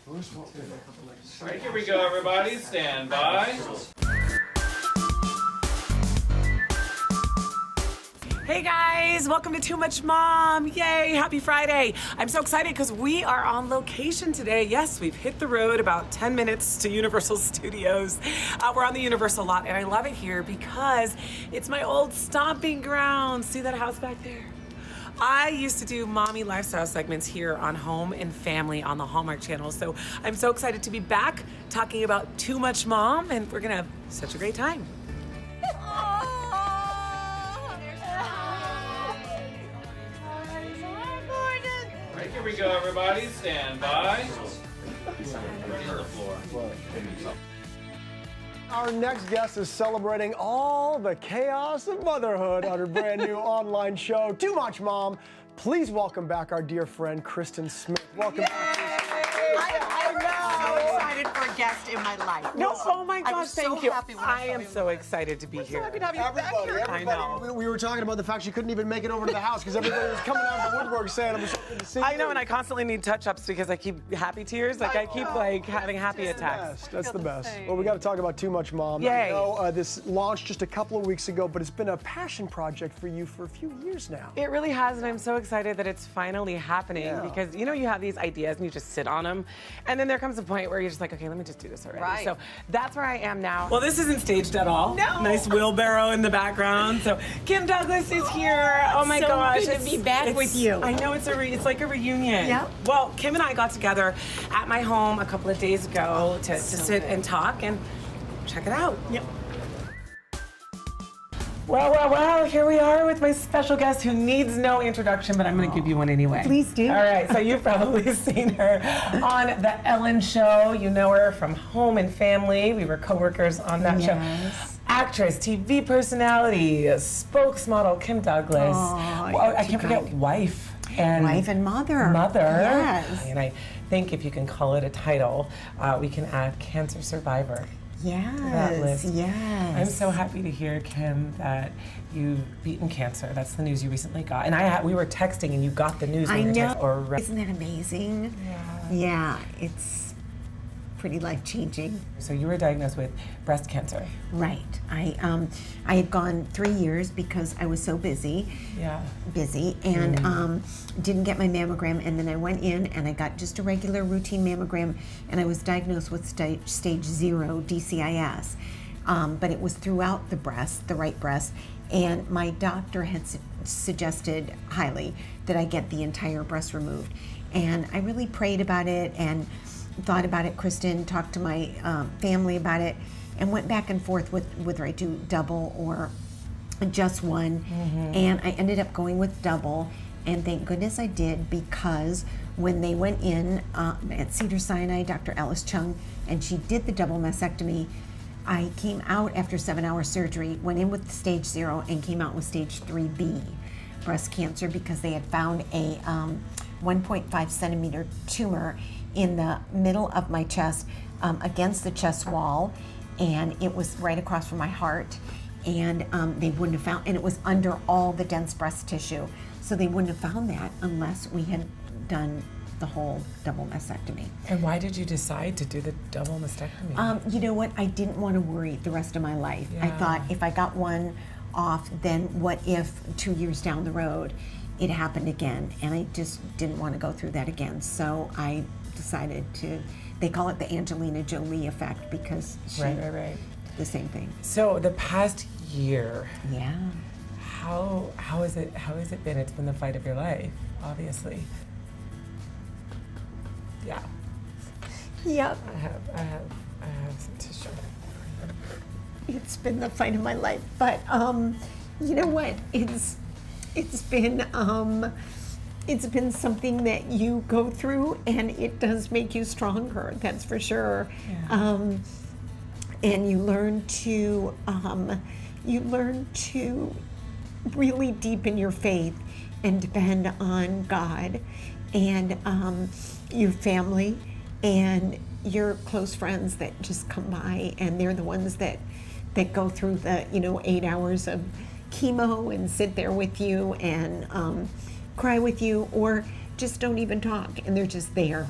All right, here we go, everybody. Stand by. Hey guys, welcome to Too Much Mom. Yay, happy Friday. I'm so excited because we are on location today. Yes, we've hit the road about 10 minutes to Universal Studios. We're on the Universal lot and I love it here because it's my old stomping ground. See that house back there? I used to do mommy lifestyle segments here on Home and Family on the Hallmark Channel. So I'm so excited to be back talking about Too Much Mom, and we're gonna have such a great time. All right, here we go, everybody. Stand by. Ready on the floor. Our next guest is celebrating all the chaos of motherhood on her brand new online show, Too Much Mom. Please welcome back our dear friend, Kristen Smith. Welcome back, Kristen. I'm so excited for a guest in my life. No, oh my gosh, thank you. Happy when I am so excited to be here. happy to have you back here. I know. We were talking about the fact she couldn't even make it over to the house because everybody was coming out of the woodwork saying, I'm so good to see you. I know, and I constantly need touch-ups because I keep happy tears. Like, I keep, like, having happy attacks. That's the best. Well, we got to talk about Too Much Mom. Yay. I know this launched just a couple of weeks ago, but it's been a passion project for you for a few years now. It really has, and I'm so excited that it's finally happening because, you know, you have these ideas and you just sit on them, and then there comes a point where you're just like, okay, let me just do this already. Right. So that's where I am now. Well, this isn't staged at all. No. Nice wheelbarrow in the background. So Kym Douglas is here. Oh my so gosh. good to be back with you. I know, it's like a reunion. Yeah. Well, Kym and I got together at my home a couple of days ago to sit and talk, and check it out. Yep. Well, here we are with my special guest who needs no introduction, but I'm going to give you one anyway. Please do. All right, so you've probably seen her on The Ellen Show. You know her from Home and Family. We were co-workers on that show. Actress, TV personality, spokesmodel, Kym Douglas. I can't forget wife. Wife and mother. Mother. Yes. And I think if you can call it a title, we can add cancer survivor. That list. Yes. I'm so happy to hear, Kym, that you've beaten cancer. That's the news you recently got. And we were texting, and you got the news. I when we were know. texting, Isn't that amazing? Yeah. Yeah, it's pretty life-changing. So you were diagnosed with breast cancer. Right. I had gone 3 years because I was so busy. Yeah. And didn't get my mammogram, and then I went in and I got just a regular routine mammogram, and I was diagnosed with stage 0 DCIS. But it was throughout the breast, the right breast, and my doctor had suggested highly that I get the entire breast removed. And I really prayed about it and thought about it, Kristen, talked to my family about it, and went back and forth with whether I do double or just one. And I ended up going with double, and thank goodness I did, because when they went in at Cedars-Sinai, Dr. Alice Chung, and she did the double mastectomy, I came out after 7-hour surgery, went in with stage 0, and came out with stage 3B breast cancer because they had found a 1.5 centimeter tumor in the middle of my chest, against the chest wall, and it was right across from my heart, and they wouldn't have found, and it was under all the dense breast tissue, so they wouldn't have found that unless we had done the whole double mastectomy. And why did you decide to do the double mastectomy? You know what? I didn't want to worry the rest of my life. I thought if I got one off, then what if 2 years down the road it happened again? And I just didn't want to go through that again. So I decided to, they call it the Angelina Jolie effect, because she, right. the same thing. So the past year, Yeah. how has it been? It's been the fight of your life, obviously. Yeah. Yep. I have some tissue. It's been the fight of my life, but you know what? It's been something that you go through, and it does make you stronger. That's for sure. Yeah. And you learn to really deepen your faith and depend on God and your family and your close friends that just come by, and they're the ones that go through the 8 hours of chemo and sit there with you and cry with you, or just don't even talk, and they're just there.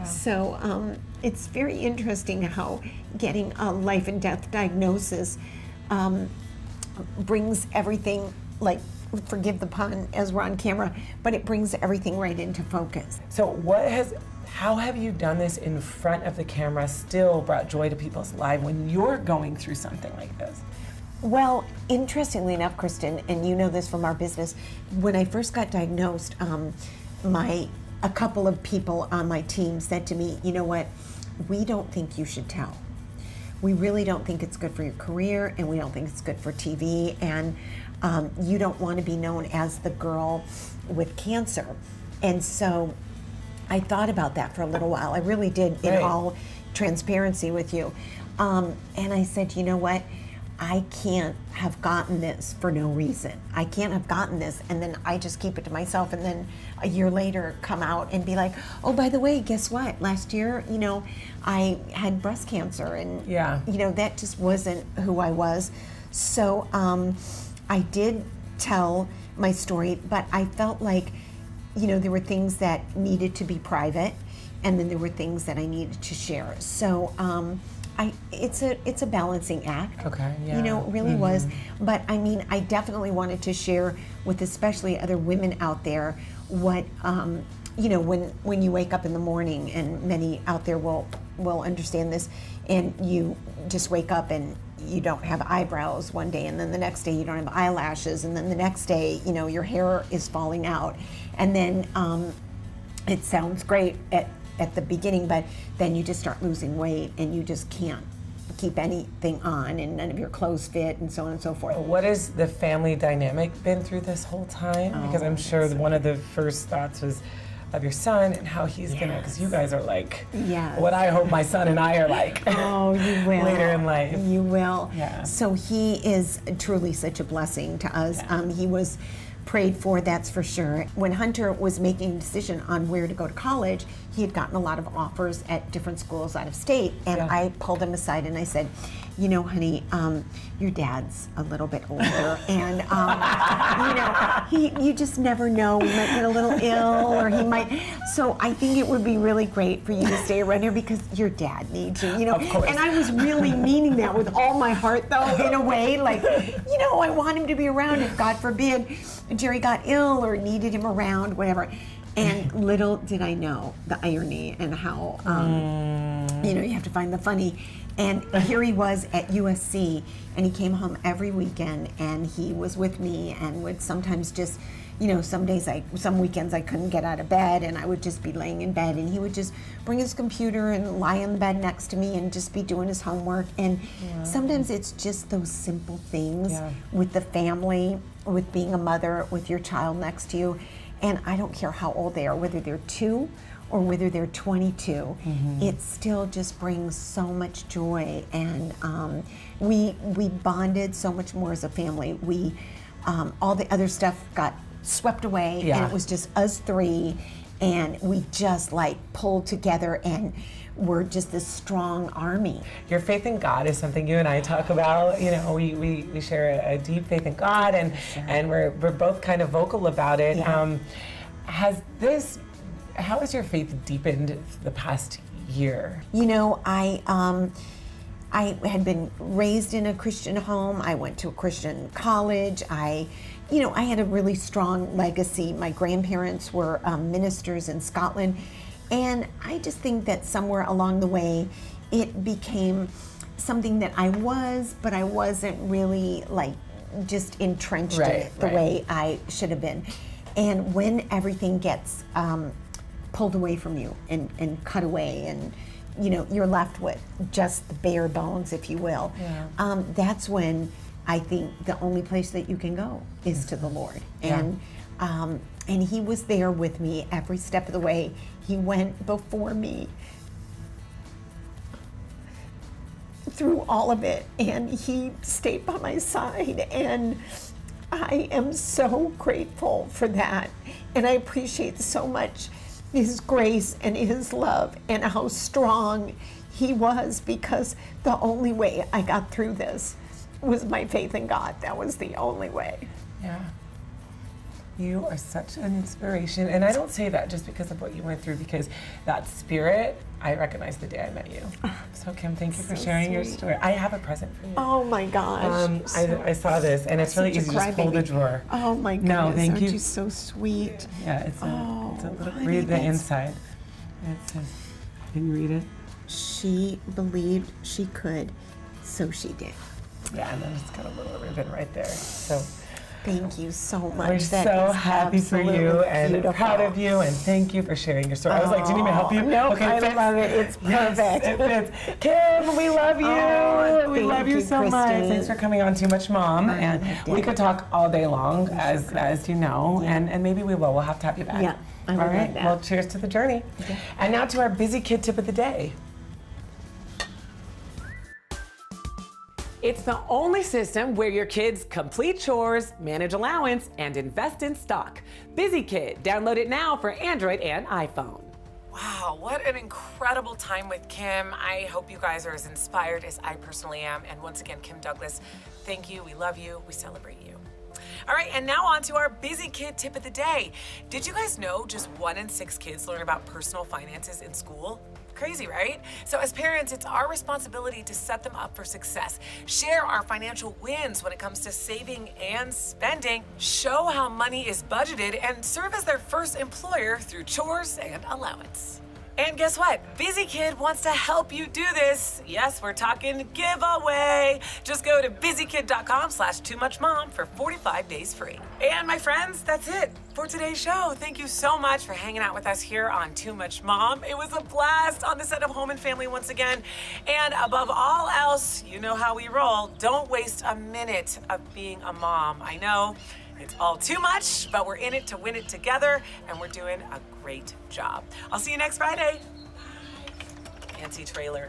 So it's very interesting how getting a life and death diagnosis brings everything, like, forgive the pun as we're on camera, but it brings everything right into focus. So how have you done this in front of the camera, still brought joy to people's lives when you're going through something like this? Well, interestingly enough, Kristen, and you know this from our business, when I first got diagnosed, a couple of people on my team said to me, you know what, we don't think you should tell. We really don't think it's good for your career, and we don't think it's good for TV, and you don't want to be known as the girl with cancer. And so I thought about that for a little while. I really did, in all transparency with you. And I said, you know what? I can't have gotten this for no reason. I can't have gotten this and then I just keep it to myself, and then a year later come out and be like, oh, by the way, guess what? Last year, I had breast cancer, and that just wasn't who I was. So I did tell my story, but I felt like, there were things that needed to be private, and then there were things that I needed to share. So it's a balancing act. Okay, yeah. It really was. But I mean, I definitely wanted to share with especially other women out there what, when you wake up in the morning, and many out there will understand this, and you just wake up and you don't have eyebrows one day, and then the next day you don't have eyelashes, and then the next day, your hair is falling out. And then it sounds great at the beginning, but then you just start losing weight and you just can't keep anything on, and none of your clothes fit, and so on and so forth. What has the family dynamic been through this whole time? Because I'm sure one of the first thoughts was of your son and how he's gonna, because you guys are like what I hope my son and I are like. Oh, you will. Later in life. You will. Yeah. So he is truly such a blessing to us. Yeah. He was prayed for, that's for sure. When Hunter was making a decision on where to go to college, he had gotten a lot of offers at different schools out of state, and I pulled him aside and I said, honey, your dad's a little bit older, and you just never know. We might get a little ill, or he might. So I think it would be really great for you to stay around here because your dad needs you. Of course. And I was really meaning that with all my heart, though, in a way, like, I want him to be around if, God forbid, Jerry got ill or needed him around, whatever. And little did I know the irony and how, you have to find the funny. And here he was at USC, and he came home every weekend, and he was with me, and would sometimes just, some weekends I couldn't get out of bed, and I would just be laying in bed, and he would just bring his computer and lie on the bed next to me and just be doing his homework. And sometimes it's just those simple things with the family, with being a mother, with your child next to you. And I don't care how old they are, whether they're 2 or whether they're 22, it still just brings so much joy. And we bonded so much more as a family. We all the other stuff got swept away, and it was just us 3, and we just like pulled together, and we're just this strong army. Your faith in God is something you and I talk about. We share a deep faith in God, and we're both kind of vocal about it. Yeah. How has your faith deepened the past year? I had been raised in a Christian home. I went to a Christian college. I had a really strong legacy. My grandparents were ministers in Scotland. And I just think that somewhere along the way, it became something that I was, but I wasn't really just entrenched in it the way I should have been. And when everything gets pulled away from you and cut away, and you're left with just the bare bones, if you will, that's when I think the only place that you can go is to the Lord. And he was there with me every step of the way. He went before me through all of it, and he stayed by my side, and I am so grateful for that. And I appreciate so much his grace and his love and how strong he was, because the only way I got through this was my faith in God. That was the only way. Yeah. You are such an inspiration. And I don't say that just because of what you went through, because that spirit, I recognized the day I met you. So Kym, thank you for sharing your story. I have a present for you. Oh my gosh. I saw this, and it's really easy. Just pull the drawer. Oh my goodness. No, thank you. Aren't you so sweet? Yeah, it's a little, honey, read the that's- inside. It says, can you read it? She believed she could, so she did. Yeah, and then it's got a little ribbon right there. So Thank you so much. we're That so is happy for you absolutely and beautiful. proud of you, and thank you for sharing your story. I was like, didn't even help you? No, Okay, I fits. love it. It's perfect. It fits. Kym, we love you. Oh, We thank love you you, so much. Kristen. Thanks for coming on Too Much Mom. And loved we it. could talk all day long, as you know, and maybe we will. We'll have to have you back. Yeah, I would all right. love that. Well, cheers to the journey. And now to our busy kid tip of the day. It's the only system where your kids complete chores, manage allowance, and invest in stock. Busy Kid. Download it now for Android and iPhone. Wow, what an incredible time with Kym. I hope you guys are as inspired as I personally am. And once again, Kym Douglas, thank you. We love you. We celebrate you. All right, and now on to our busy kid tip of the day. Did you guys know just 1 in 6 kids learn about personal finances in school? Crazy, right? So as parents, it's our responsibility to set them up for success, share our financial wins when it comes to saving and spending, show how money is budgeted, and serve as their first employer through chores and allowance. And guess what? Busy Kid wants to help you do this. Yes, we're talking giveaway. Just go to busykid.com/toomuchmom for 45 days free. And my friends, that's it for today's show. Thank you so much for hanging out with us here on Too Much Mom. It was a blast on the set of Home and Family once again. And above all else, you know how we roll. Don't waste a minute of being a mom. I know it's all too much, but we're in it to win it together, and we're doing a great job. I'll see you next Friday. Bye. Fancy trailer.